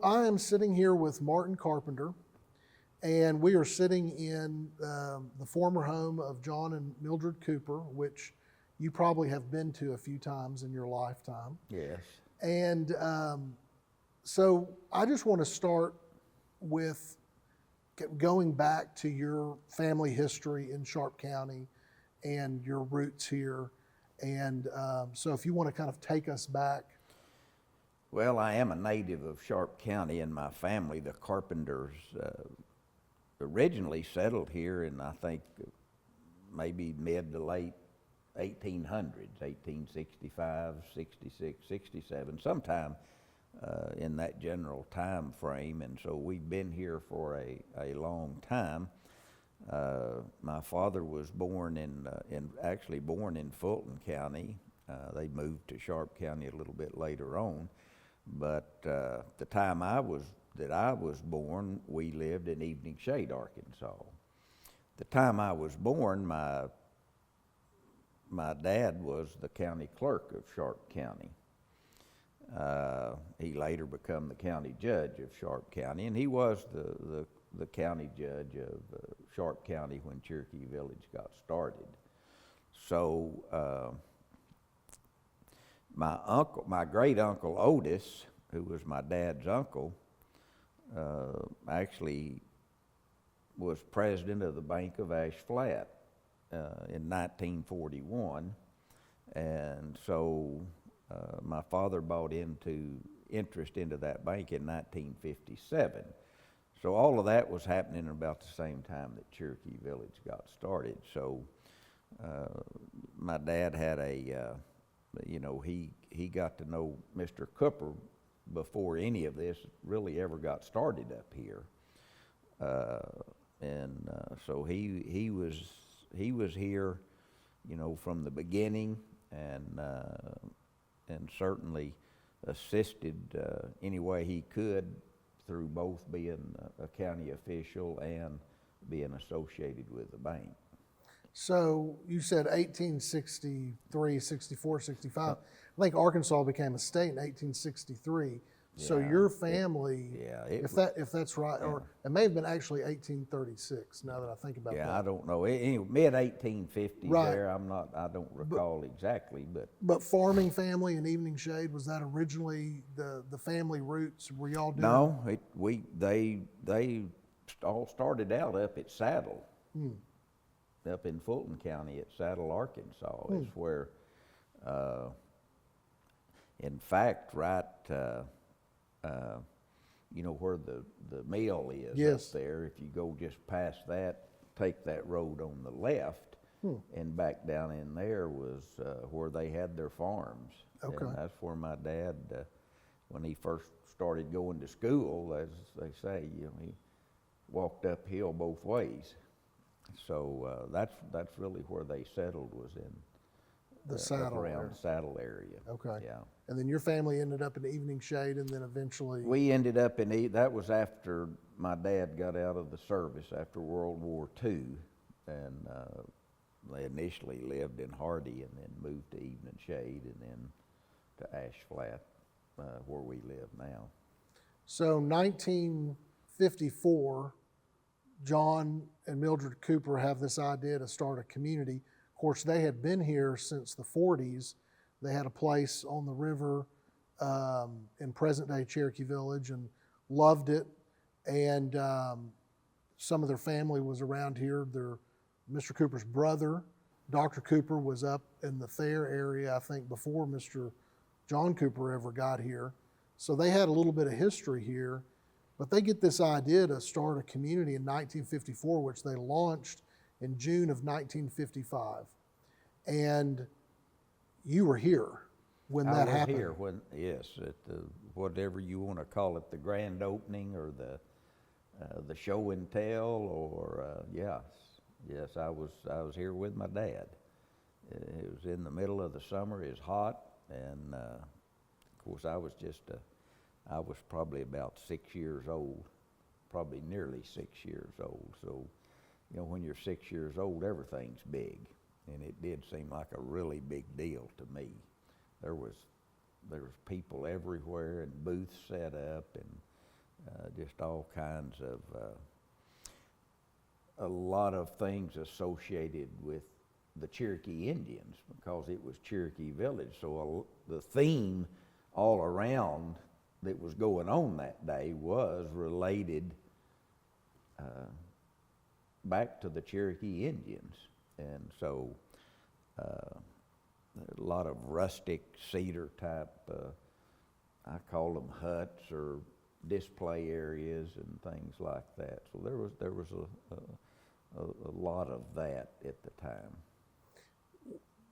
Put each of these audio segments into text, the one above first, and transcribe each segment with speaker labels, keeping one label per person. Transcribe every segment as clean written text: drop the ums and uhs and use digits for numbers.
Speaker 1: I am sitting here with Martin Carpenter, and we are sitting in the former home of John and Mildred Cooper, which you probably have been to a few times in your lifetime.
Speaker 2: Yes.
Speaker 1: And so I just want to start with going back to your family history in Sharp County and your roots here. And so if you want to kind of take us back.
Speaker 2: Well, I am a native of Sharp County, and my family, the Carpenters, originally settled here in, I think, maybe mid to late 1800s, 1865, 66, 67, sometime in that general time frame. And so we've been here for a long time. My father was born actually born in Fulton County. They moved to Sharp County a little bit later on. But the time I was born, we lived in Evening Shade, Arkansas. The time I was born, my dad was the county clerk of Sharp County. He later became the county judge of Sharp County, and he was the county judge of Sharp County when Cherokee Village got started. So my great uncle Otis, who was my dad's uncle, actually was president of the Bank of Ash Flat in 1941, and so my father bought interest into that bank in 1957. So all of that was happening about the same time that Cherokee Village got started. So my dad had he got to know Mr. Cooper before any of this really ever got started up here. So he was here, from the beginning, and certainly assisted any way he could through both being a county official and being associated with the bank.
Speaker 1: So you said 1863, 64, 65. I think Arkansas became a state in 1863. So your family, if that's right,
Speaker 2: yeah.
Speaker 1: or it may have been actually 1836. Now that I think about that.
Speaker 2: Yeah, I don't know. Anyway, mid 1850s
Speaker 1: right.
Speaker 2: there. I don't recall exactly, but.
Speaker 1: But farming family in Evening Shade, was that originally the family roots? Were y'all doing?
Speaker 2: No, they all started out up at Saddle. Up in Fulton County at Saddle, Arkansas, is where, in fact, right, where the mill is.
Speaker 1: Yes.
Speaker 2: Up there. If you go just past that, take that road on the left, and back down in there was where they had their farms.
Speaker 1: Okay.
Speaker 2: And that's where my dad, when he first started going to school, as they say, he walked uphill both ways. So that's really where they settled, was in
Speaker 1: the Saddle
Speaker 2: around
Speaker 1: area.
Speaker 2: the Saddle area.
Speaker 1: Okay.
Speaker 2: Yeah.
Speaker 1: And then your family ended up in Evening Shade, and then eventually.
Speaker 2: We ended up that was after my dad got out of the service after World War II, and they initially lived in Hardy, and then moved to Evening Shade, and then to Ash Flat, where we live now.
Speaker 1: So 1954. John and Mildred Cooper have this idea to start a community. Of course, they had been here since the 40s. They had a place on the river in present-day Cherokee Village and loved it. And some of their family was around here. Mr. Cooper's brother, Dr. Cooper, was up in the Thayer area, I think, before Mr. John Cooper ever got here. So they had a little bit of history here. But they get this idea to start a community in 1954, which they launched in June of 1955. And you were here when that happened.
Speaker 2: I was here yes, at whatever you want to call it, the grand opening or the show and tell, or yes, I was here with my dad. It was in the middle of the summer. It was hot, and of course I was probably about 6 years old, probably nearly 6 years old. So, when you're 6 years old, everything's big, and it did seem like a really big deal to me. There was people everywhere, and booths set up, and just all kinds of, a lot of things associated with the Cherokee Indians because it was Cherokee Village. So the theme all around that was going on that day was related back to the Cherokee Indians. And so a lot of rustic cedar type, I call them huts or display areas and things like that. So there was a lot of that at the time.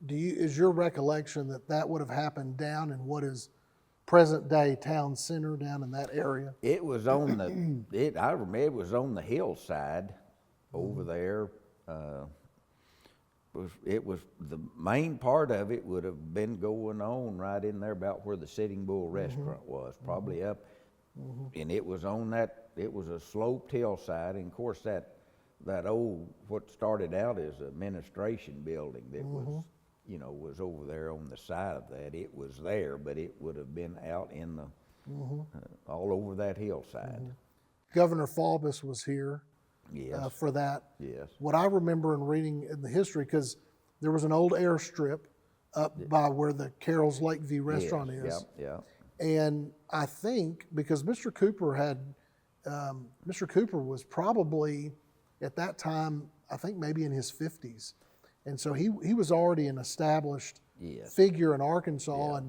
Speaker 1: Is your recollection that would have happened down in what is present day town center down in that area?
Speaker 2: It was on I remember it was on the hillside over there. It was the main part of it would have been going on right in there about where the Sitting Bull restaurant was, probably up. And it was on that, it was a sloped hillside, and of course that old, what started out as an administration building that was, was over there on the side of that. It was there, but it would have been out in the, all over that hillside.
Speaker 1: Governor Faubus was here.
Speaker 2: Yes.
Speaker 1: For that.
Speaker 2: Yes.
Speaker 1: What I remember in reading in the history, because there was an old airstrip up by where the Carroll's Lakeview restaurant is.
Speaker 2: Yeah.
Speaker 1: And I think because Mr. Cooper was probably at that time, I think maybe in his 50s. And so he was already an established figure in Arkansas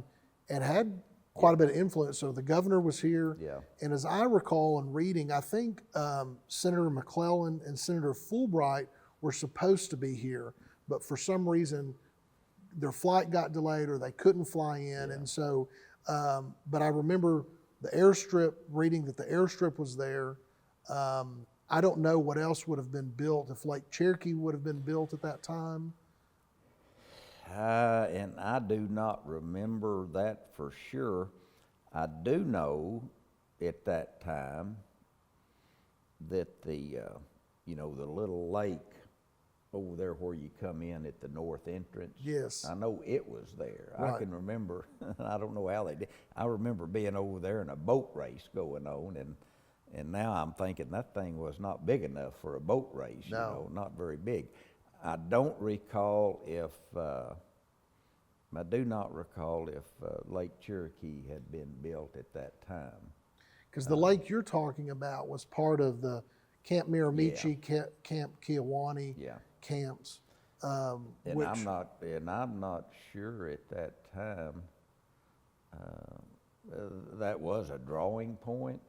Speaker 1: and had quite a bit of influence. So the governor was here.
Speaker 2: Yeah.
Speaker 1: And as I recall in reading, I think Senator McClellan and Senator Fulbright were supposed to be here, but for some reason their flight got delayed or they couldn't fly in. And so, but I remember the airstrip, reading that the airstrip was there. I don't know what else would have been built, if Lake Cherokee would have been built at that time.
Speaker 2: And I do not remember that for sure. I do know at that time that the little lake over there where you come in at the north entrance.
Speaker 1: Yes.
Speaker 2: I know it was there.
Speaker 1: Right.
Speaker 2: I can remember, I don't know how they did. I remember being over there and a boat race going on, and now I'm thinking that thing was not big enough for a boat race, not very big. I don't recall if, I do not recall if Lake Cherokee had been built at that time.
Speaker 1: Because the lake you're talking about was part of the Camp Miramichi, Camp Kiowani camps.
Speaker 2: And I'm not sure at that time that was a drawing point.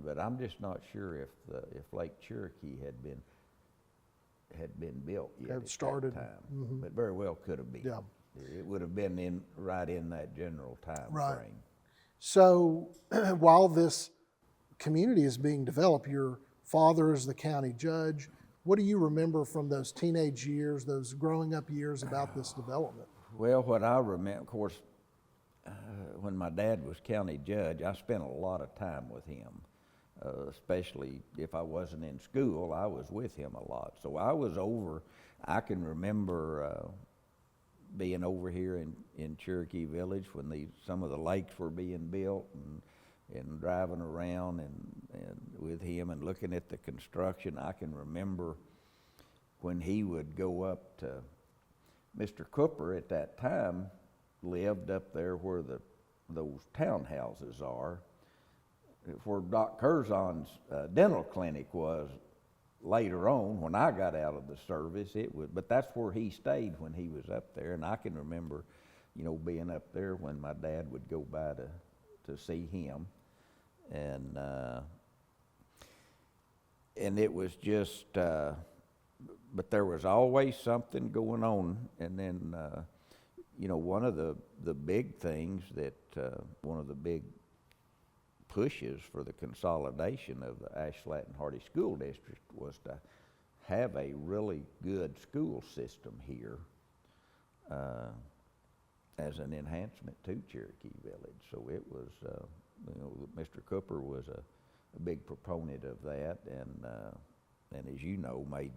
Speaker 2: But I'm just not sure if Lake Cherokee had been built yet at
Speaker 1: started.
Speaker 2: that time. But very well could have been.
Speaker 1: Yeah.
Speaker 2: It would have been right in that general time frame.
Speaker 1: So while this community is being developed, your father is the county judge. What do you remember from those teenage years, those growing up years about this development?
Speaker 2: Well, what I remember, of course, when my dad was county judge, I spent a lot of time with him. Especially if I wasn't in school, I was with him a lot. So I was over, I can remember being over here in Cherokee Village when some of the lakes were being built, and driving around and with him and looking at the construction. I can remember when he would go up to Mr. Cooper at that time lived up there where those townhouses are, where Doc Curzon's dental clinic was later on when I got out of the service. But that's where he stayed when he was up there, and I can remember, being up there when my dad would go by to see him, and it was just, but there was always something going on, and then one of the big things that one of the big pushes for the consolidation of the Ashflat and Hardy School District was to have a really good school system here as an enhancement to Cherokee Village. So it was, Mr. Cooper was a big proponent of that, and as you know, made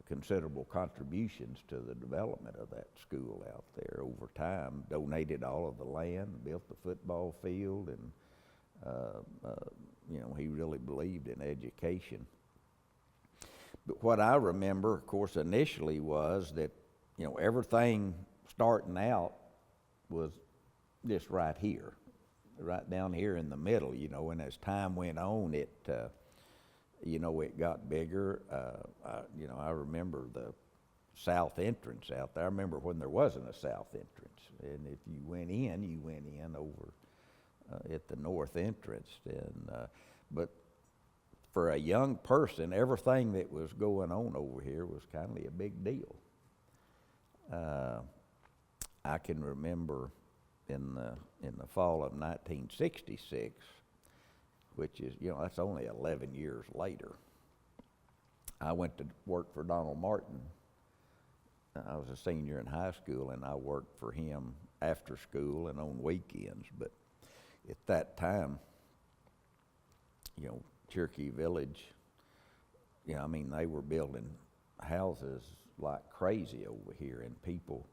Speaker 2: considerable contributions to the development of that school out there over time. Donated all of the land, built the football field, and believed in education. But what I remember, of course, initially was that, everything starting out was just right here, right down here in the middle, and as time went on, it got bigger. I remember the south entrance out there. I remember when there wasn't a south entrance, and if you went in over at the north entrance. But for a young person, everything that was going on over here was kind of a big deal. I can remember in the fall of 1966, which is, that's only 11 years later, I went to work for Donald Martin. I was a senior in high school, and I worked for him after school and on weekends. But at that time, Cherokee Village, they were building houses like crazy over here, and people,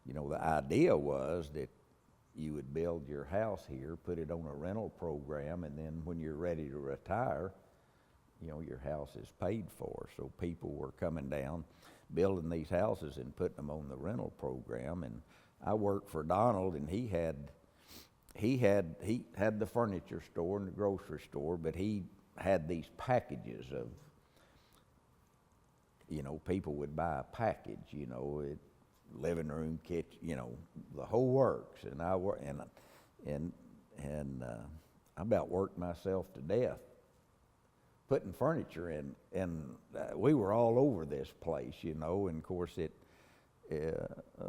Speaker 2: the idea was that you would build your house here, put it on a rental program, and then when you're ready to retire, your house is paid for. So people were coming down, building these houses and putting them on the rental program. And I worked for Donald, and he had the furniture store and the grocery store, but he had these packages of, people would buy a package, living room, kitchen, the whole works. And I about worked myself to death putting furniture in, and we were all over this place, and of course a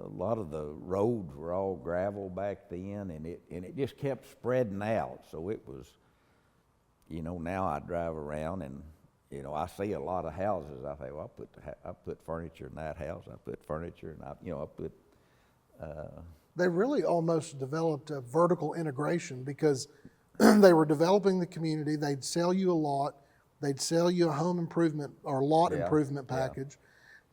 Speaker 2: lot of the roads were all gravel back then, and it just kept spreading out. So it was, now I drive around and I see a lot of houses. I think, well, I put furniture in that house. I put furniture, and I put.
Speaker 1: They really almost developed a vertical integration because they were developing the community. They'd sell you a lot. They'd sell you a home improvement or lot improvement package.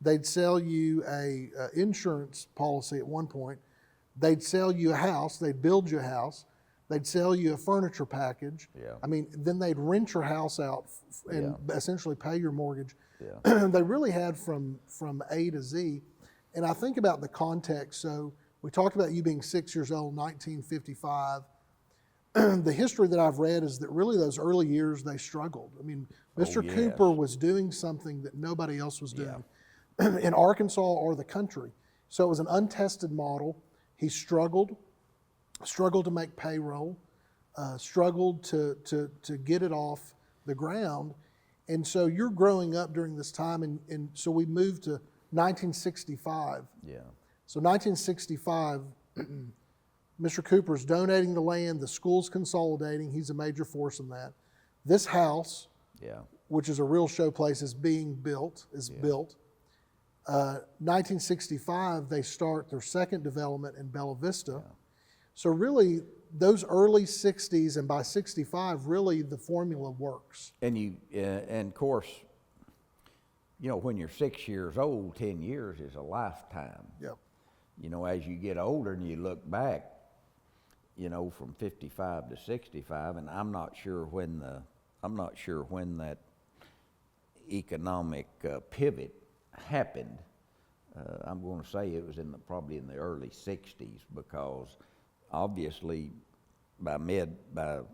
Speaker 1: They'd sell you a insurance policy at one point. They'd sell you a house. They'd build you a house. They'd sell you a furniture package. Then they'd rent your house out and essentially pay your mortgage. They really had from A to Z. And I think about the context. So we talked about you being 6 years old, 1955. The history that I've read is that really those early years they struggled. Mr. Cooper was doing something that nobody else was doing in Arkansas or the country. So it was an untested model. He struggled to make payroll, struggled to get it off the ground. And so you're growing up during this time, and so we moved to 1965. So 1965, Mr. Cooper's donating the land, the school's consolidating, he's a major force in that. This house, which is a real showplace, is being built, built. 1965, they start their second development in Bella Vista. So really, those early 60s, and by 65, really the formula works.
Speaker 2: And of course, when you're 6 years old, 10 years is a lifetime. As you get older and you look back, from 55 to 65, and I'm not sure when that economic pivot happened. I'm going to say it was probably in the early 60s, because obviously the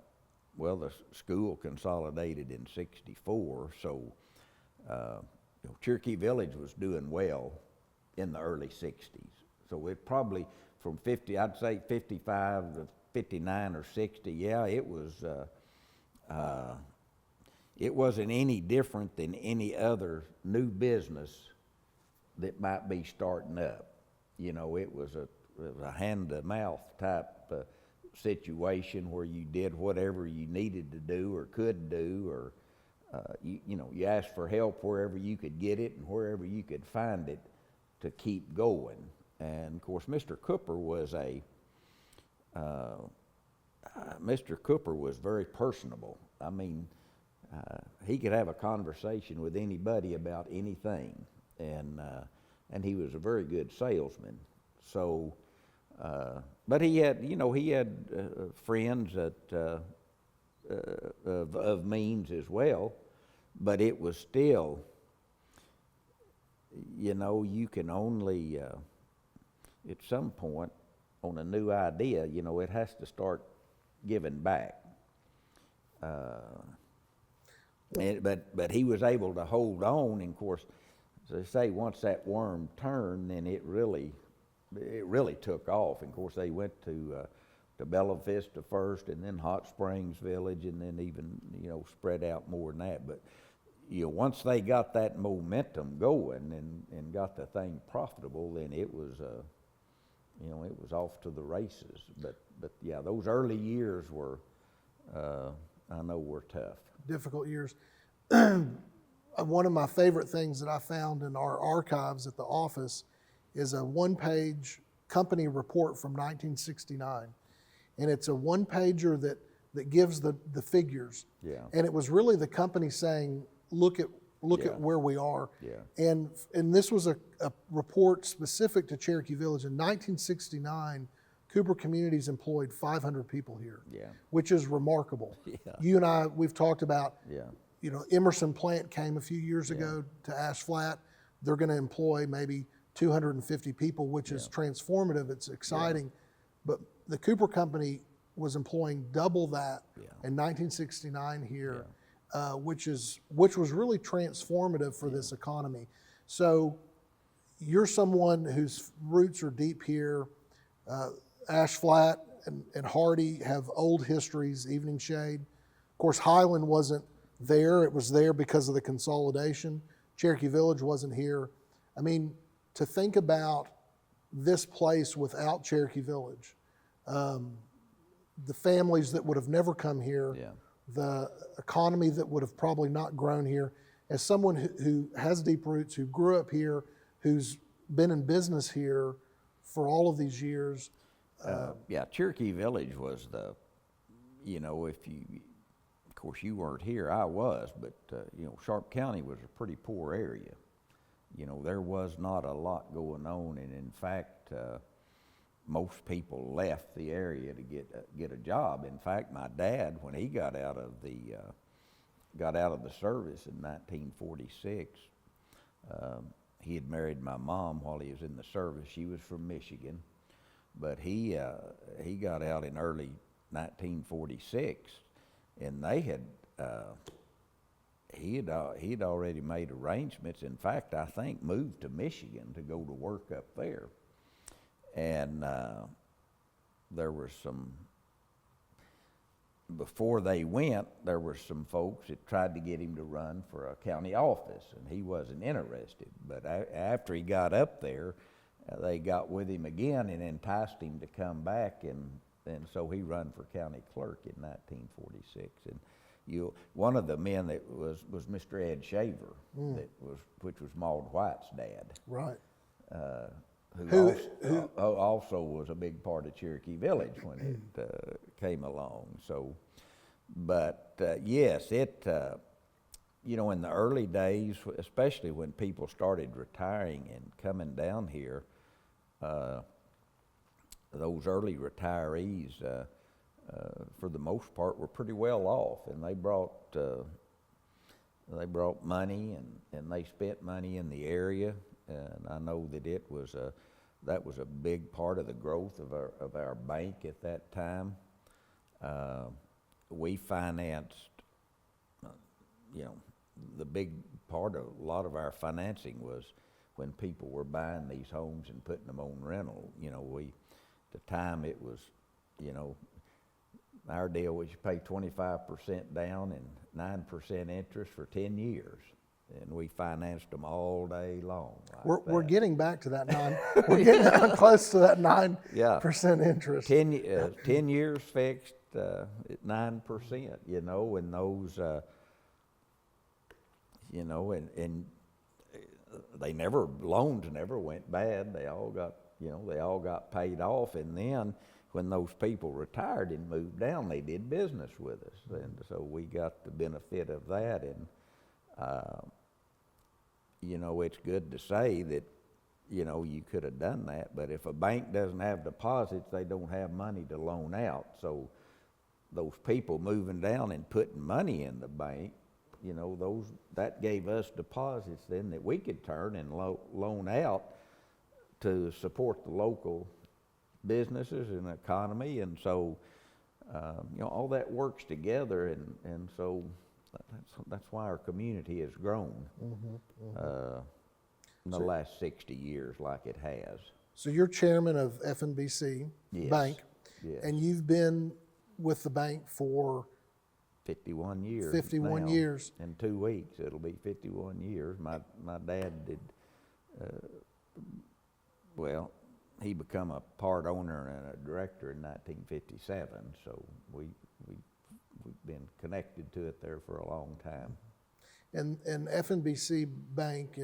Speaker 2: school consolidated in 64, so Cherokee Village was doing well in the early 60s. So it probably from 55 to 59 or 60, it wasn't any different than any other new business that might be starting up. It was a hand-to-mouth type situation where you did whatever you needed to do or could do, or you asked for help wherever you could get it and wherever you could find it to keep going. And of course, Mr. Cooper was very personable. He could have a conversation with anybody about anything, and he was a very good salesman. So, but he had friends of means as well, but it was still, you can only, at some point, on a new idea, it has to start giving back. But he was able to hold on, and of course, as I say, once that worm turned, then it really took off. And of course, they went to Bella Vista first, and then Hot Springs Village, and then even spread out more than that. But once they got that momentum going and got the thing profitable, then it was it was off to the races. But yeah, those early years were I know were tough.
Speaker 1: Difficult years. One of my favorite things that I found in our archives at the office is a one-page company report from 1969. And it's a one-pager that gives the figures.
Speaker 2: Yeah.
Speaker 1: And it was really the company saying, look at where we are.
Speaker 2: Yeah.
Speaker 1: And this was a report specific to Cherokee Village. In 1969, Cooper Communities employed 500 people here, which is remarkable.
Speaker 2: Yeah.
Speaker 1: You and I, we've talked about,
Speaker 2: Yeah.
Speaker 1: Emerson Plant came a few years ago to Ash Flat. They're going to employ maybe 250 people, which is transformative. It's exciting. But the Cooper Company was employing double that in 1969 here, which was really transformative for this economy. So you're someone whose roots are deep here. Ash Flat and Hardy have old histories, Evening Shade. Of course, Highland wasn't there. It was there because of the consolidation. Cherokee Village wasn't here. I mean, to think about this place without Cherokee Village, the families that would have never come here, the economy that would have probably not grown here, as someone who has deep roots, who grew up here, who's been in business here for all of these years.
Speaker 2: Cherokee Village was if you, of course you weren't here, I was, but Sharp County was a pretty poor area. There was not a lot going on, and in fact, most people left the area to get a job. In fact, my dad, when he got out of the service in 1946, he had married my mom while he was in the service. She was from Michigan, but he got out in early 1946, and they had he'd already made arrangements. In fact, I think moved to Michigan to go to work up there, and there was some. Before they went, there were some folks that tried to get him to run for a county office, and he wasn't interested. But after he got up there, they got with him again and enticed him to come back, and so he ran for county clerk in 1946. And one of the men that was Mr. Ed Shaver, which was Maud White's dad.
Speaker 1: Right.
Speaker 2: Who also was a big part of Cherokee Village when it came along. So, but yes, it in the early days, especially when people started retiring and coming down here, those early retirees, for the most part, were pretty well off, and they brought money and they spent money in the area. And I know that that was a big part of the growth of our bank at that time. We financed, the big part of a lot of our financing was when people were buying these homes and putting them on rental. At the time it was, our deal was you pay 25% down and 9% interest for 10 years. And we financed them all day long.
Speaker 1: We're getting back to that we're getting close to that 9% interest.
Speaker 2: 10 years fixed at 9%, and those, and loans never went bad. They all got paid off. And then when those people retired and moved down, they did business with us. And so we got the benefit of that. And, it's good to say that, you could have done that, but if a bank doesn't have deposits, they don't have money to loan out. So, those people moving down and putting money in the bank, you know, that gave us deposits then that we could turn and loan out to support the local businesses and economy. And so, you know, all that works together, and so that's why our community has grown in the last 60 years like it has.
Speaker 1: So you're chairman of FNBC
Speaker 2: Yes.
Speaker 1: Bank,
Speaker 2: Yes.
Speaker 1: and you've been with the bank for
Speaker 2: 51 years.
Speaker 1: 51
Speaker 2: now.
Speaker 1: years.
Speaker 2: In 2 weeks, it'll be 51 years. My dad did, well, he become a part owner and a director in 1957, so we've been connected to it there for a long time.
Speaker 1: And FNBC Bank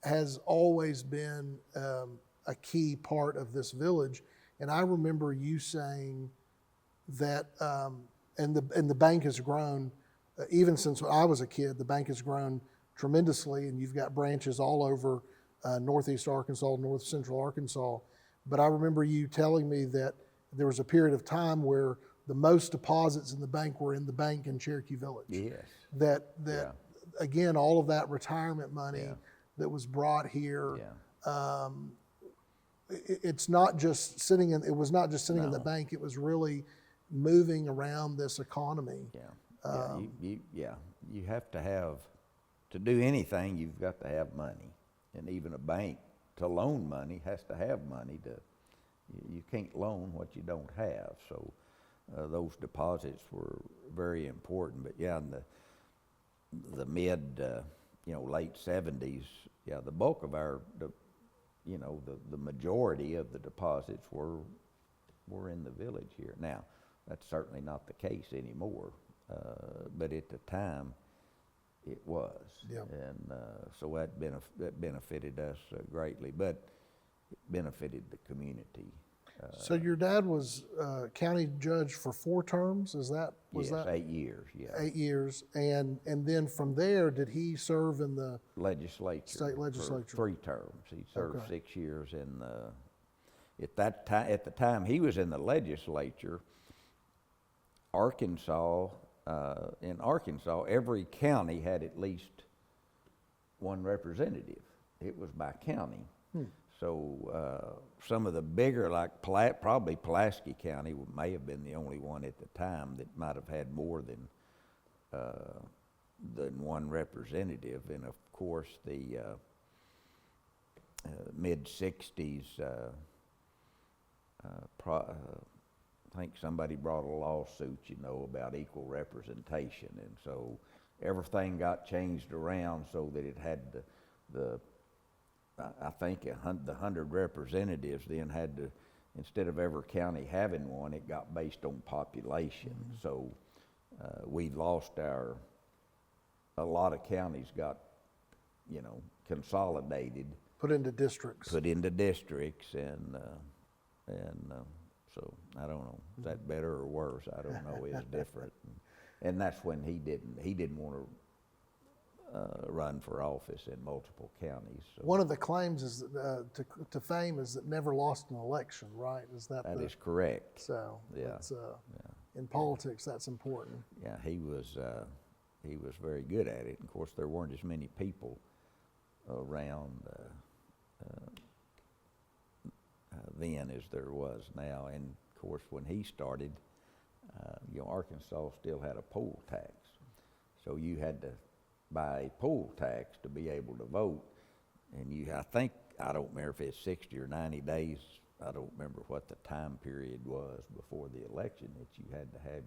Speaker 1: has always been a key part of this village. And I remember you saying that, and the bank has grown, even since I was a kid, the bank has grown tremendously, and you've got branches all over Northeast Arkansas, North Central Arkansas. But I remember you telling me that there was a period of time where the most deposits in the bank were in the bank in Cherokee Village.
Speaker 2: Yes.
Speaker 1: That again, all of that retirement money
Speaker 2: Yeah.
Speaker 1: that was brought here,
Speaker 2: Yeah.
Speaker 1: it's not just sitting in. It was not just sitting in the
Speaker 2: No.
Speaker 1: bank. It was really moving around this economy.
Speaker 2: Yeah. You have to have, to do anything, you've got to have money. And even a bank, to loan money, has to have money you can't loan what you don't have. So those deposits were very important. But yeah, in the mid, late 70s, the bulk of the majority of the deposits were in the village here. Now, that's certainly not the case anymore, but at the time, it was.
Speaker 1: Yep.
Speaker 2: And so that benefited us greatly, but it benefited the community.
Speaker 1: So your dad was county judge for 4 terms. Was
Speaker 2: Yes,
Speaker 1: that
Speaker 2: 8 years, yeah.
Speaker 1: 8 years? And then from there, did he serve in the
Speaker 2: Legislature.
Speaker 1: State legislature.
Speaker 2: For 3 terms. He served
Speaker 1: Okay.
Speaker 2: 6 years in at the time he was in the legislature, in Arkansas, every county had at least one representative. It was by county. So some of the bigger, like probably Pulaski County may have been the only one at the time that might have had more than one representative. And of course, the mid-60s, I think somebody brought a lawsuit, about equal representation, and so everything got changed around so that it had I think the 100 representatives then had to, instead of every county having one, it got based on population. So we lost a lot of counties got, consolidated.
Speaker 1: put into districts?
Speaker 2: And so I don't know, is that better or worse? I don't know, it's different. And that's when he didn't want to run for office in multiple counties. So
Speaker 1: One of the claims is to fame is that never lost an election, right? Is that
Speaker 2: is correct.
Speaker 1: so?
Speaker 2: Yeah.
Speaker 1: It's, in politics, that's important.
Speaker 2: Yeah, he was very good at it. And of course, there weren't as many people around then as there was now. And of course, when he started, Arkansas still had a poll tax, so you had to buy a poll tax to be able to vote. And I don't remember if it's 60 or 90 days. I don't remember what the time period was before the election that you had to have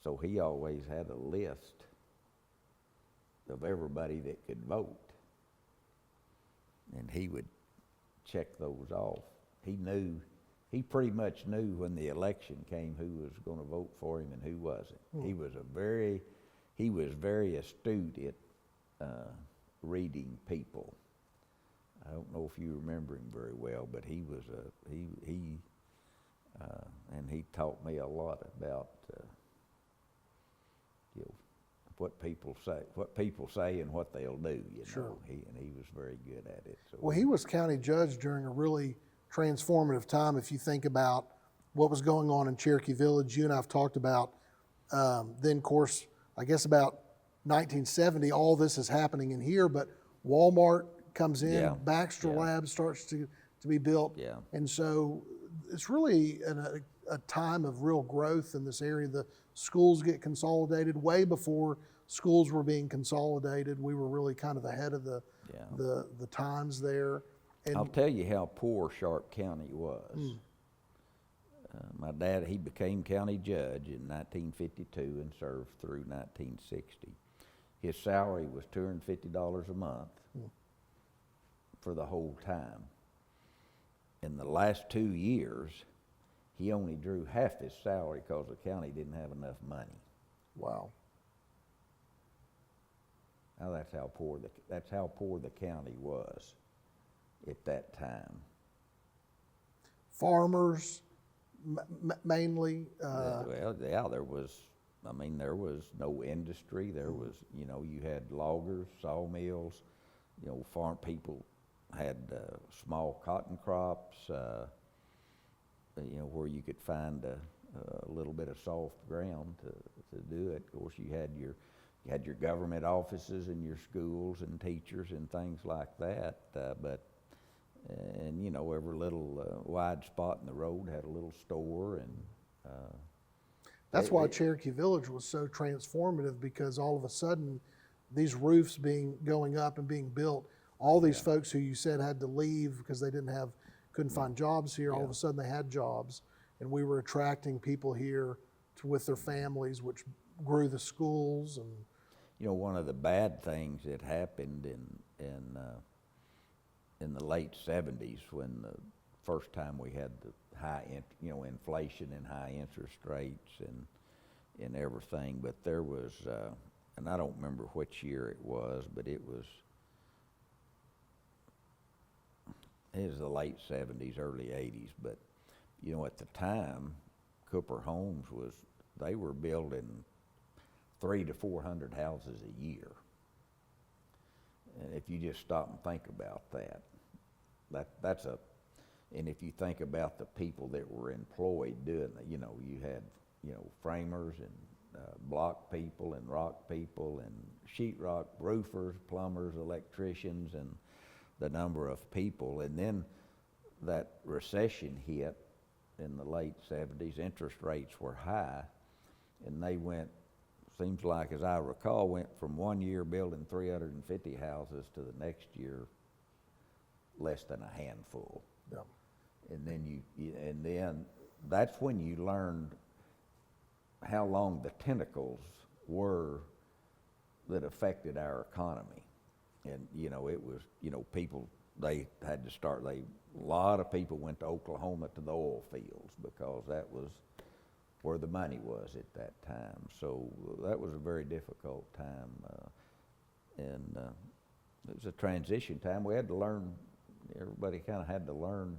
Speaker 2: so he always had a list of everybody that could vote. And he would check those off. He pretty much knew when the election came who was going to vote for him and who wasn't. He was very astute at reading people. I don't know if you remember him very well, but he was and he taught me a lot about what people say and what they'll do.
Speaker 1: Sure.
Speaker 2: He was very good at it. So
Speaker 1: Well, he was county judge during a really transformative time. If you think about what was going on in Cherokee Village. You and I have talked about. Then, of course, I guess about 1970, all this is happening in here, but Walmart comes in,
Speaker 2: Yeah.
Speaker 1: Baxter
Speaker 2: Yeah.
Speaker 1: Labs starts to be built.
Speaker 2: Yeah.
Speaker 1: And so it's really a time of real growth in this area. The schools get consolidated way before schools were being consolidated. We were really kind of ahead of the times there. And
Speaker 2: I'll tell you how poor Sharp County was. My dad, he became county judge in 1952 and served through 1960. His salary was $250 a month for the whole time. In the last 2 years, he only drew half his salary because the county didn't have enough money.
Speaker 1: wow.
Speaker 2: Now that's how poor the county was at that time.
Speaker 1: Farmers, mainly.
Speaker 2: Well, yeah, there was no industry. There was, you had loggers, sawmills, farm people had small cotton crops, where you could find a little bit of soft ground to do it. Of course, you had your government offices and your schools and teachers and things like that, and every little wide spot in the road had a little store, and
Speaker 1: That's why Cherokee Village was so transformative, because all of a sudden, these roofs going up and being built, all these folks who you said had to leave because they couldn't find jobs here, all of a sudden they had jobs, and we were attracting people here with their families, which grew the schools. And
Speaker 2: one of the bad things that happened in the late 70s, when the first time we had the high inflation and high interest rates and everything, but there was and I don't remember which year it was, but it was the late 70s, early 80s. But at the time, Cooper Homes they were building 300 to 400 houses a year. And if you just stop and think about that, and if you think about the people that were employed doing it, you had, framers and block people and rock people and sheetrock roofers, plumbers, electricians, and the number of people. And then that recession hit in the late 70s. Interest rates were high, and they seems like, as I recall, went from 1 year building 350 houses to the next year less than a handful.
Speaker 1: yeah.
Speaker 2: And then that's when you learned how long the tentacles were that affected our economy. And it was, people, they had to start, a lot of people went to Oklahoma to the oil fields because that was where the money was at that time. So that was a very difficult time, and it was a transition time. We had to learn, everybody kind of had to learn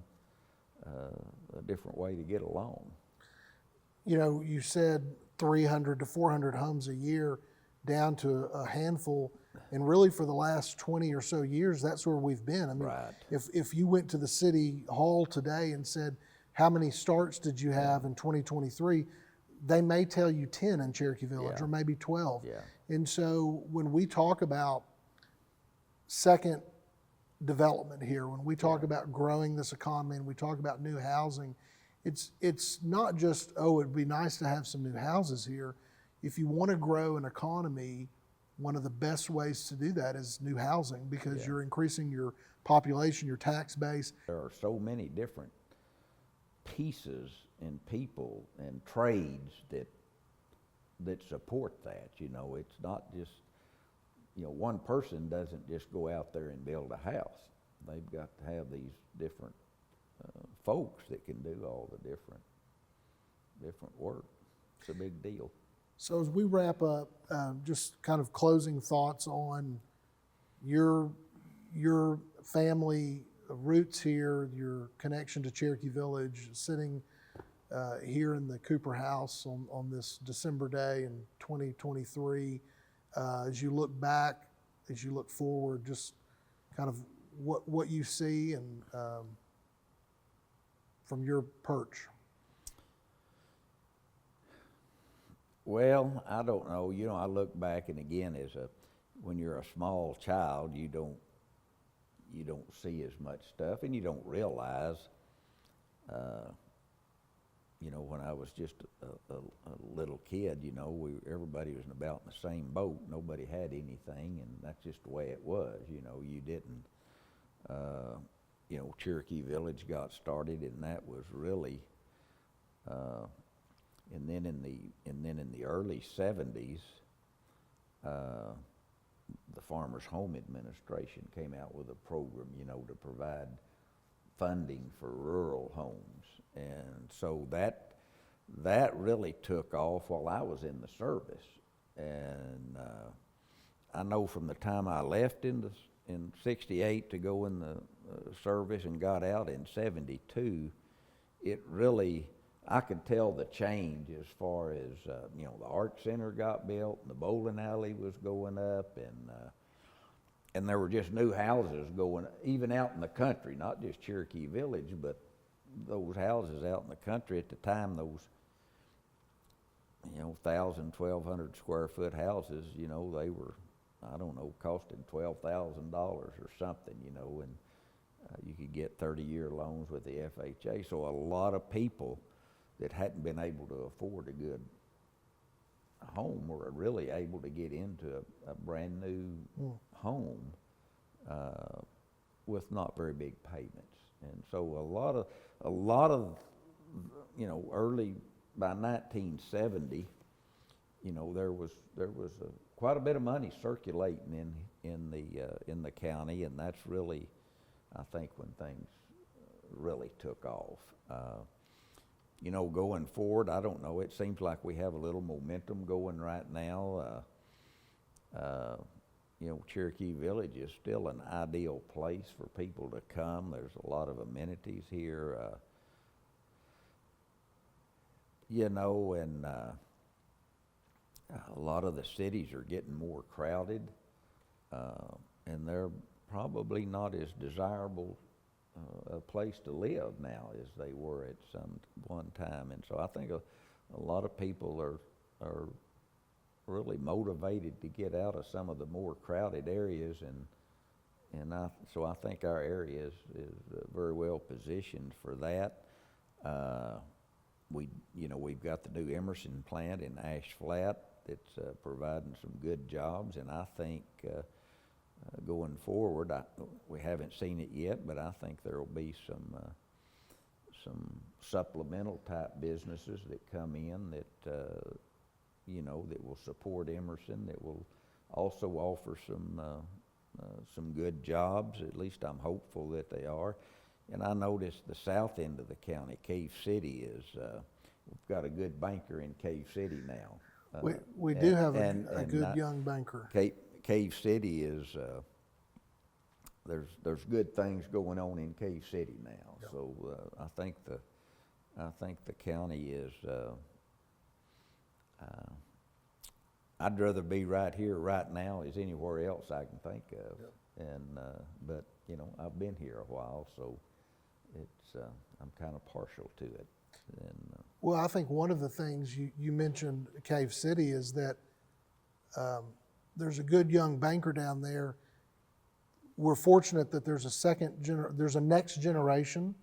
Speaker 2: a different way to get along.
Speaker 1: You said 300 to 400 homes a year, down to a handful, and really for the last 20 or so years, that's where we've been. I mean,
Speaker 2: Right.
Speaker 1: if you went to the city hall today and said, how many starts did you have in 2023? They may tell you 10 in Cherokee Village,
Speaker 2: Yeah.
Speaker 1: or maybe 12.
Speaker 2: Yeah.
Speaker 1: And so when we talk about second development here, when we talk about growing this economy and we talk about new housing, it's not just, it'd be nice to have some new houses here. If you want to grow an economy, one of the best ways to do that is new housing, because you're increasing your population, your tax base.
Speaker 2: There are so many different pieces and people and trades that support that. It's not just, one person doesn't just go out there and build a house. They've got to have these different folks that can do all the different work. It's a big deal.
Speaker 1: So as we wrap up, just kind of closing thoughts on your family roots here, your connection to Cherokee Village, sitting here in the Cooper House on this December day in 2023. As you look back, as you look forward, just kind of what you see and from your perch.
Speaker 2: Well, I don't know. You know, I look back, and again, when you're a small child, you don't see as much stuff, and you don't realize. You know, when I was just a little kid, you know, everybody was about in the same boat. Nobody had anything, and that's just the way it was. You know, you didn't. You know, Cherokee Village got started, and that was really. And then in the early '70s, the Farmers Home Administration came out with a program, you know, to provide funding for rural homes, and so that really took off while I was in the service. And I know from the time I left in '68 to go in the service and got out in '72, it really, I could tell the change as far as, you know, the Art Center got built, and the bowling alley was going up, and there were just new houses going, even out in the country, not just Cherokee Village, but those houses out in the country at the time, those, you know, 1,000, 1,200 square foot houses, you know, they were, I don't know, costing $12,000 or something, you know, and you could get 30-year loans with the FHA. So a lot of people that hadn't been able to afford a good home were really able to get into a brand new home with not very big payments. And so a lot of, you know, by 1970, you know, there was quite a bit of money circulating in the county, and that's really, I think, when things really took off. You know, going forward, I don't know, it seems like we have a little momentum going right now. You know, Cherokee Village is still an ideal place for people to come. There's a lot of amenities here. You know, and a lot of the cities are getting more crowded, and they're probably not as desirable a place to live now as they were at some one time. And so I think a lot of people are really motivated to get out of some of the more crowded areas, and so I think our area is very well positioned for that. We've got the new Emerson plant in Ash Flat that's providing some good jobs, and I think going forward, we haven't seen it yet, but I think there will be some supplemental type businesses that come in that you know, that will support Emerson, that will also offer some good jobs. At least I'm hopeful that they are. And I noticed the south end of the county, Cave City, we've got a good banker in Cave City now.
Speaker 1: We do have a good young banker.
Speaker 2: Cave City is, there's good things going on in Cave City now. Yep. So I think the county is, I'd rather be right here right now as anywhere else I can think of. Yep. And but you know, I've been here a while, so it's I'm kind of partial to it. And,
Speaker 1: well, I think one of the things you mentioned, Cave City, is that there's a good young banker down there. We're fortunate that there's there's a next generation.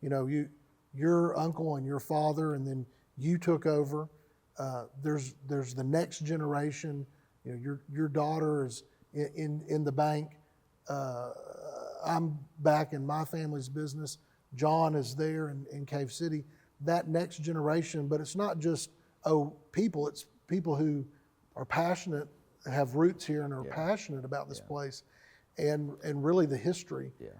Speaker 1: You know, your uncle and your father, and then you took over. There's the next generation. You know, your daughter is in the bank. I'm back in my family's business. John is there in Cave City. That next generation, but it's not just people. It's people who are passionate, have roots here, and are passionate about this place, and really the history. Yeah.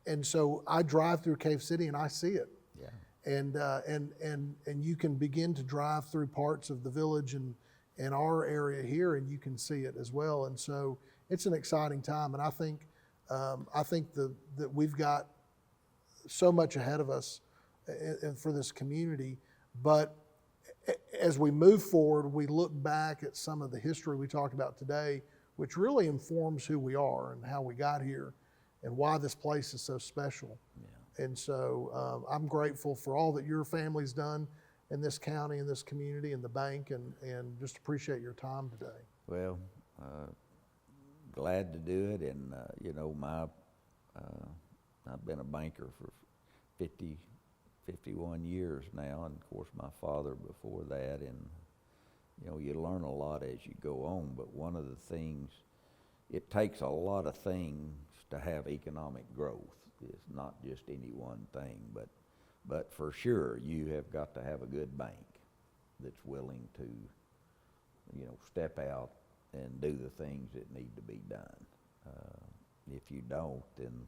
Speaker 1: And so I drive through Cave City and I see it. Yeah. And you can begin to drive through parts of the village and our area here, and you can see it as well. And so it's an exciting time, and I think that we've got so much ahead of us for this community. But as we move forward, we look back at some of the history we talked about today, which really informs who we are and how we got here and why this place is so special. Yeah. And so I'm grateful for all that your family's done. in this county, in this community, in the bank, and just appreciate your time today.
Speaker 2: Well, glad to do it, and you know, I've been a banker for 51 years now, and of course my father before that, and you know, you learn a lot as you go on, but one of the things, it takes a lot of things to have economic growth. It's not just any one thing, but for sure you have got to have a good bank that's willing to, you know, step out and do the things that need to be done. If you don't, then